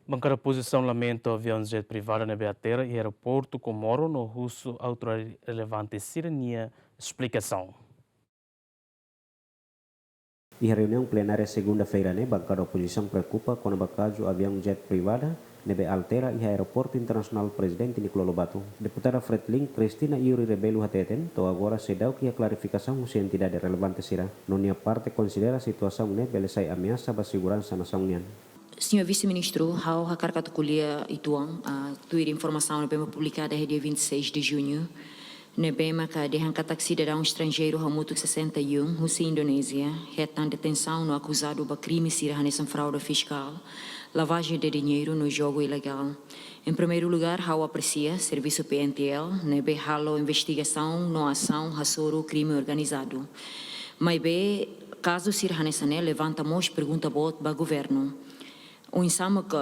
Bankada posição lamenta aviaun jet privada na atera e Aeroportu Komoro no husu autoridade relevante sira espliksaun. E a reunião plenária segunda-feira, bancada oposição preocupa com o caso avião jet privada nebe altera e aeroporto internacional presidente Nicolau Lobato. Deputada Fredlin Cristina Yuri Rebelo Hateten, to agora se dá que a clarificação se entidade relevante será. Nonia parte considera a situação belesai ameaça para a segurança nação união. Senhor Vice-Ministro, ao Hakarkat Kulia Ituan, a tua informação é bem publicada no dia 26 de junho. Nebema que de hankatak cidadão estrangeiro hamutuk 61, Husu Indonésia, retan detenção no acusado de crime sira hanesan fraude fiscal, lavagem de dinheiro no jogo ilegal. Em primeiro lugar, how aprecia serviço PNTL, nebe halo investigação no ação hasoro crime organizado. Mas be caso sira hanesané levantamos pergunta bot ba governo. O insama que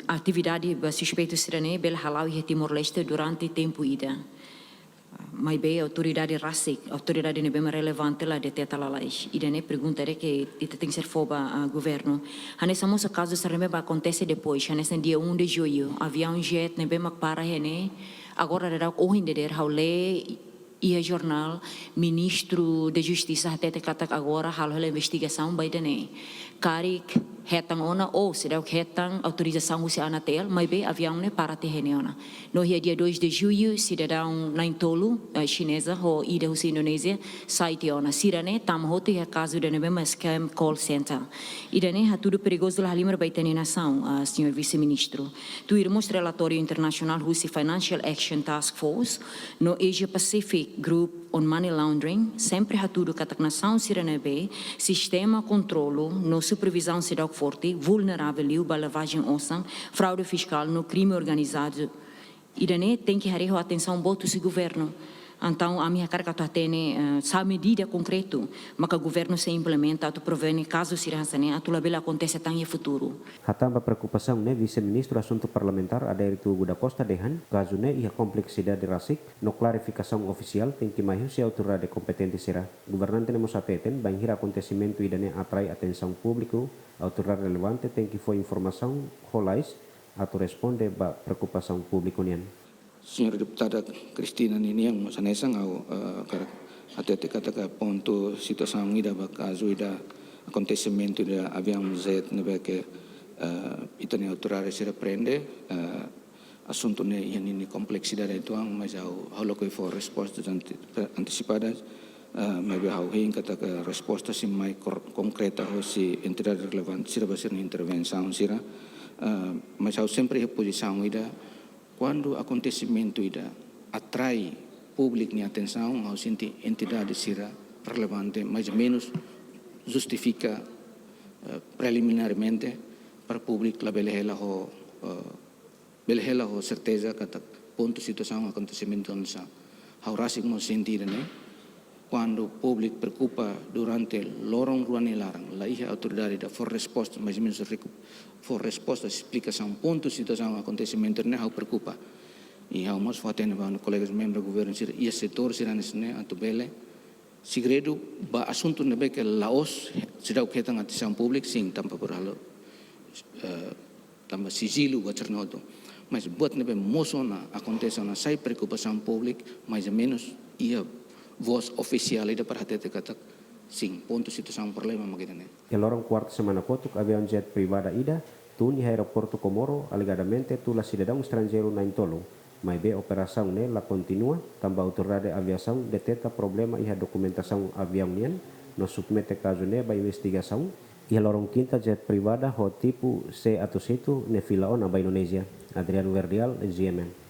a atividade ba suspeito sirané bel halau e Timor-Leste durante tempo ida. Mas bem, a autoridade RASIC, a autoridade bem relevante lá de teta lá e daí pergunta é que isso tem que ser foba a governo. Nesse nosso caso, isso também acontece depois, nesse dia 1 de julho, avião jet bem para agora era o entender how lei e a jornal ministro de justiça até te kata agora halo investigação by daí. Karik hetang ona ou será que hetang autorização usi anatel, mas bem avião para te ona. No dia 2 de julho, cidadão na Intolo, chinesa, ho ida usi Indonésia, sai te ona. Sirane tam hote é caso de nebe scam call center. Ida ne ha tudo perigoso lá limer by tene nação, senhor vice-ministro. Tu irmos relatório internacional Husi Financial Action Task Force no Asia Pacific Group on Money Laundering, sempre ha tudo katak nação siranebe, sistema controlo no supervisão cidadão forte, vulnerável para lavagem ossang, fraude fiscal no crime organizado. E daí tem que dar atenção boto se governo. Então, a minha carga tem essa medida concreta, mas que o governo se implementa, tu provém caso se rancane, a tu labela acontece tão em futuro. Hatamba preocupação vice-ministro assunto parlamentar aderi tu da Costa dehan, caso e a complexidade RASIC, no clarificação oficial tem que mais se autoridade competente será. Governante nemos ateten, banhir acontecimento e dane atrai atenção público, autoridade relevante tem que foi informação rolais, atu responde ba preocupação público nian. Senhora deputada Cristina Niniang, sanesang até kata ponto situação ida caso ida acontecimento da avião jet nebe que itane autoridade se prende assunto ne ini complexidade itu mas ao logo for respostas antecipadas mas ao hin kata resposta sim mais concreta ou se entidade relevante sira ser intervenção sira mas ao sempre a posição ida quando acontecimento ida atrai público ni atenção ao senti entidade sira relevante mais ou menos justifica preliminarmente para público la belehela ho certeza kata ponto situação acontecimento nessa ao rasik mo sentido né quando público preocupa durante lorong ruang larang la ia autoridade da for resposta mais ou menos for resposta explicação ponto situação acontecimento né ao preocupa e ao mais forte no colegas membros do governo sira ia setor sira né atubele segredo ba assunto nebe que laos sira o que tem atenção pública sim tampa por halo tampa sigilo ba cernoto mas buat nebe mosona acontece na sai preocupação pública mais ou menos ia voz oficial ida para ter kata sim ponto situação problema magitane. El orang quarta semana potuk avião jet privada ida tuni Aeroportu Komoro alegadamente tu la cidadão estrangeiro na Intolo. Mas be operação la continua também autoridade aviação detecta problema e a documentação avião nian no submete caso ba investigação e el orang quinta jet privada ho tipo C atau situ ne filaon ba Indonesia. Adriano Verdial, GMM.